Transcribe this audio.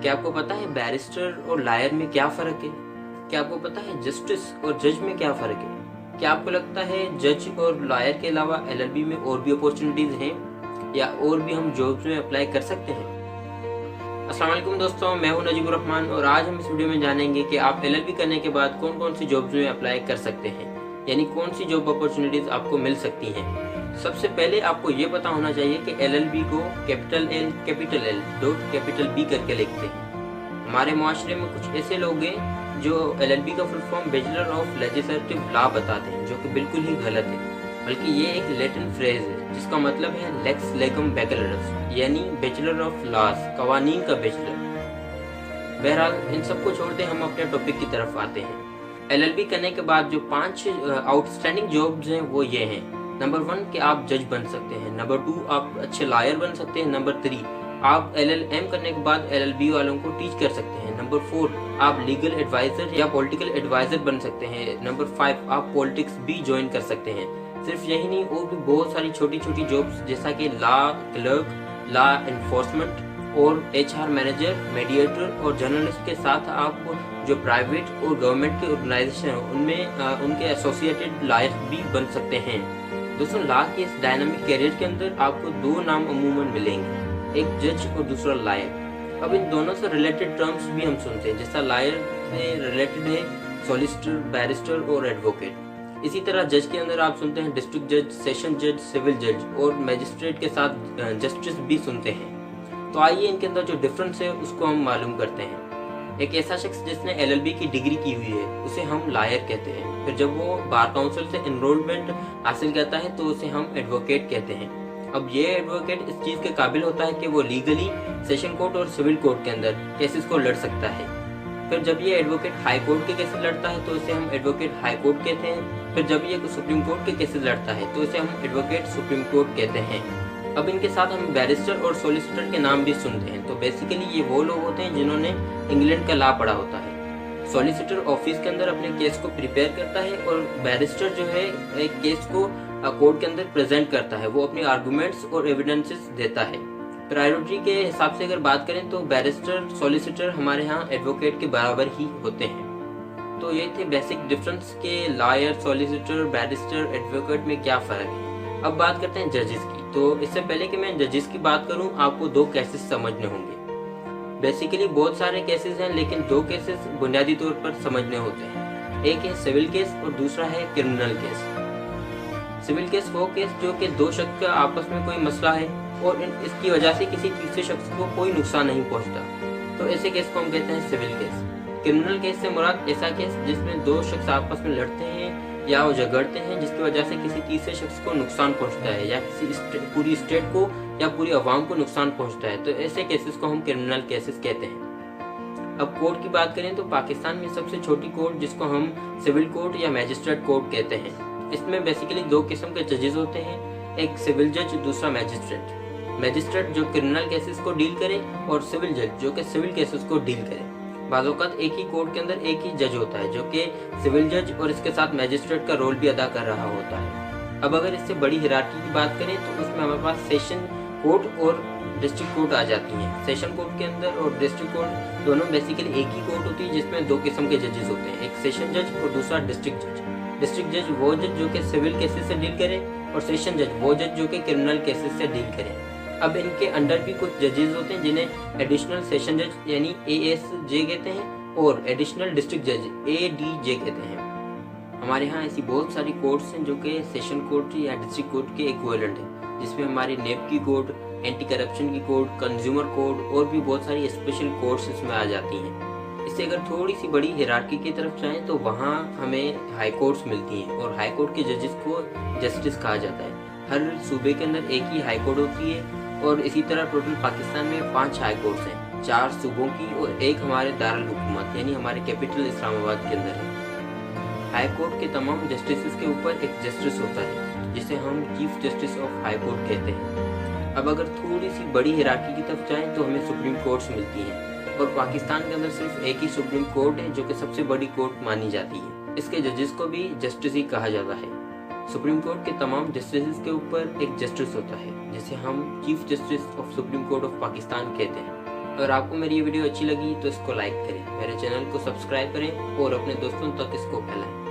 क्या आपको पता है बैरिस्टर और लायर में क्या फ़र्क है? क्या आपको पता है जस्टिस और जज में क्या फ़र्क है? क्या आपको लगता है जज और लायर के अलावा LLB में और भी अपॉर्चुनिटीज़ हैं या और भी हम जॉब्स में अप्लाई कर सकते हैं? अस्सलाम वालेकुम दोस्तों, मैं हूं नजीबुर रहमान और आज हम इस वीडियो में जानेंगे कि आप LLB करने के बाद कौन कौन सी जॉब्स में अप्लाई कर सकते हैं, यानी कौन सी जॉब अपॉर्चुनिटीज़ आपको मिल सकती हैं। सबसे पहले आपको ये पता होना चाहिए कि LLB को capital L capital L dot capital B करके लिखते हैं। हमारे माशरे में कुछ ऐसे लोग हैं जो LLB का full form bachelor of legislative law बताते हैं, जो कि बिल्कुल ही गलत है। बल्कि ये एक लैटिन फ्रेज है जिसका मतलब है लेक्स लेगम बैचलरस, यानी बैचलर ऑफ लॉज, कवानीन का बैचलर। बहरहाल इन सबको छोड़ते हम अपने टॉपिक की तरफ आते हैं। LLB करने के बाद जो 5 आउटस्टैंडिंग जॉब्स हैं वो ये हैं। नंबर 1 कि आप जज बन सकते हैं। नंबर 2 आप अच्छे लायर बन सकते हैं। नंबर 3 आप LLM करने के बाद LLB वालों को टीच कर सकते हैं। नंबर 4 आप लीगल एडवाइजर या पॉलिटिकल एडवाइजर बन सकते हैं। नंबर 5 आप पॉलिटिक्स भी ज्वाइन कर सकते हैं। सिर्फ यही नहीं, और भी बहुत सारी छोटी छोटी जॉब्स जैसा कि लॉ क्लर्क, लॉ एनफोर्समेंट और HR मैनेजर, मीडिएटर और जर्नलिस्ट के साथ आप जो प्राइवेट और गवर्नमेंट के ऑर्गेनाइजेशन हैं उनमें उनके एसोसिएटेड लायर भी बन सकते हैं। दोस्तों, लॉ के इस डायनामिक कैरियर के अंदर आपको 2 नाम अमूमन मिलेंगे, एक जज और दूसरा लायर। अब इन दोनों से रिलेटेड टर्म्स भी हम सुनते हैं, जैसा लायर से रिलेटेड है सॉलिसिटर, बैरिस्टर और एडवोकेट। इसी तरह जज के अंदर आप सुनते हैं डिस्ट्रिक्ट जज, सेशन जज, सिविल जज और मैजिस्ट्रेट के साथ जस्टिस भी सुनते हैं। तो आइए इनके अंदर जो डिफरेंस है उसको हम मालूम करते हैं। एक ऐसा शख्स जिसने LLB की डिग्री की हुई है उसे हम लायर कहते हैं। फिर जब वो बार काउंसिल से एनरोलमेंट हासिल करता है तो उसे हम एडवोकेट कहते हैं। अब ये एडवोकेट इस चीज़ के काबिल होता है कि वो लीगली सेशन कोर्ट और सिविल कोर्ट के अंदर केसेस को लड़ सकता है। फिर जब ये एडवोकेट हाई कोर्ट के केसेस लड़ता है तो इसे हम एडवोकेट हाई कोर्ट कहते हैं। फिर जब ये सुप्रीम कोर्ट के केसेस लड़ता है तो इसे हम एडवोकेट सुप्रीम कोर्ट कहते हैं। अब इनके साथ हम बैरिस्टर और सॉलिसिटर के नाम भी सुनते हैं। तो बेसिकली ये वो लोग होते हैं जिन्होंने इंग्लैंड का लॉ पढ़ा होता है। सॉलिसिटर ऑफिस के अंदर अपने केस को प्रिपेयर करता है और बैरिस्टर जो है एक केस को कोर्ट के अंदर प्रेजेंट करता है, वो अपने आर्गूमेंट्स और एविडेंसेस देता है। प्रायोरिटी के हिसाब से अगर बात करें तो बैरिस्टर, सॉलिसिटर हमारे यहाँ एडवोकेट के बराबर ही होते हैं। तो ये थे बेसिक डिफरेंस के लायर, सॉलिसिटर, बैरिस्टर, एडवोकेट में क्या फ़र्क है। अब बात करते हैं जजेस की। तो इससे पहले कि मैं जजेस की बात करूं, आपको 2 केसेस समझने होंगे। बेसिकली बहुत सारे केसेस हैं लेकिन 2 केसेस बुनियादी तौर पर समझने होते हैं। एक है सिविल केस और दूसरा है क्रिमिनल केस। सिविल केस वो केस जो कि 2 शख्स का आपस में कोई मसला है और इसकी वजह से किसी तीसरे शख्स को कोई नुकसान नहीं पहुंचता, तो ऐसे केस को हम कहते हैं सिविल केस। क्रिमिनल केस से मुराद ऐसा केस जिसमें 2 शख्स आपस में लड़ते हैं या वो झगड़ते हैं जिसकी वजह से किसी तीसरे शख्स को नुकसान पहुंचता है या किसी पूरी स्टेट को या पूरी आवाम को नुकसान पहुंचता है, तो ऐसे केसेस को हम क्रिमिनल केसेस कहते हैं। अब कोर्ट की बात करें तो पाकिस्तान में सबसे छोटी कोर्ट जिसको हम सिविल कोर्ट या मैजिस्ट्रेट कोर्ट कहते हैं, इसमें बेसिकली 2 किस्म के जजेस होते हैं, एक सिविल जज, दूसरा मैजिस्ट्रेट। मैजिस्ट्रेट जो क्रिमिनल केसेस को डील करे और सिविल जज जो कि सिविल केसेस को डील करे। बाज़-औक़ात एक ही कोर्ट के अंदर एक ही जज होता है जो कि सिविल जज और इसके साथ मैजिस्ट्रेट का रोल भी अदा कर रहा होता है। अब अगर इससे बड़ी हिरार्की की बात करें तो उसमें हमारे पास सेशन कोर्ट और डिस्ट्रिक्ट कोर्ट आ जाती हैं। सेशन कोर्ट के अंदर और डिस्ट्रिक्ट कोर्ट दोनों बेसिकली एक ही कोर्ट होती है जिसमें 2 किस्म के जजेस होते हैं, एक सेशन जज और दूसरा डिस्ट्रिक्ट जज। डिस्ट्रिक्ट जज वो जज जो कि सिविल केसेस से डील करे और सेशन जज वो जज जो कि क्रिमिनल केसेस से डील करे। अब इनके अंडर भी कुछ जजेस होते हैं जिन्हें एडिशनल सेशन जज यानी ASJ कहते हैं और एडिशनल डिस्ट्रिक्ट जज ADJ कहते हैं। हमारे यहाँ ऐसी बहुत सारी कोर्ट्स हैं जो कि सेशन कोर्ट या डिस्ट्रिक्ट कोर्ट के इक्विवेलेंट हैं, जिसमें हमारी नेब की कोर्ट, एंटी करप्शन की कोर्ट, कंज्यूमर कोर्ट और भी बहुत सारी स्पेशल कोर्ट्स इसमें आ जाती हैं। इससे अगर थोड़ी सी बड़ी हिरार्की की तरफ जाएँ तो वहाँ हमें हाई कोर्ट्स मिलती हैं और हाई कोर्ट के जजेस को जस्टिस कहा जाता है। हर सूबे के अंदर एक ही हाई कोर्ट होती है और इसी तरह टोटल पाकिस्तान में 5 हाई कोर्ट्स हैं, 4 सूबों की और एक हमारे दारुल हुकूमत यानी हमारे कैपिटल इस्लामाबाद के अंदर है। हाई कोर्ट के तमाम जस्टिस के ऊपर एक जस्टिस होता है जिसे हम chief justice of high court कहते हैं। अब अगर थोड़ी सी बड़ी हिरार्की की तरफ जाएं तो हमें सुप्रीम कोर्ट्स मिलती हैं और पाकिस्तान के अंदर सिर्फ एक ही सुप्रीम कोर्ट है जो कि सबसे बड़ी कोर्ट मानी जाती है। इसके जजेस को भी जस्टिस ही कहा जाता है। सुप्रीम कोर्ट के तमाम जस्टिस के ऊपर एक जस्टिस होता है जिसे हम chief justice of supreme court of Pakistan कहते हैं। अगर आपको मेरी ये वीडियो अच्छी लगी तो इसको लाइक करें, मेरे चैनल को सब्सक्राइब करें और अपने दोस्तों तक इसको फैलाएं।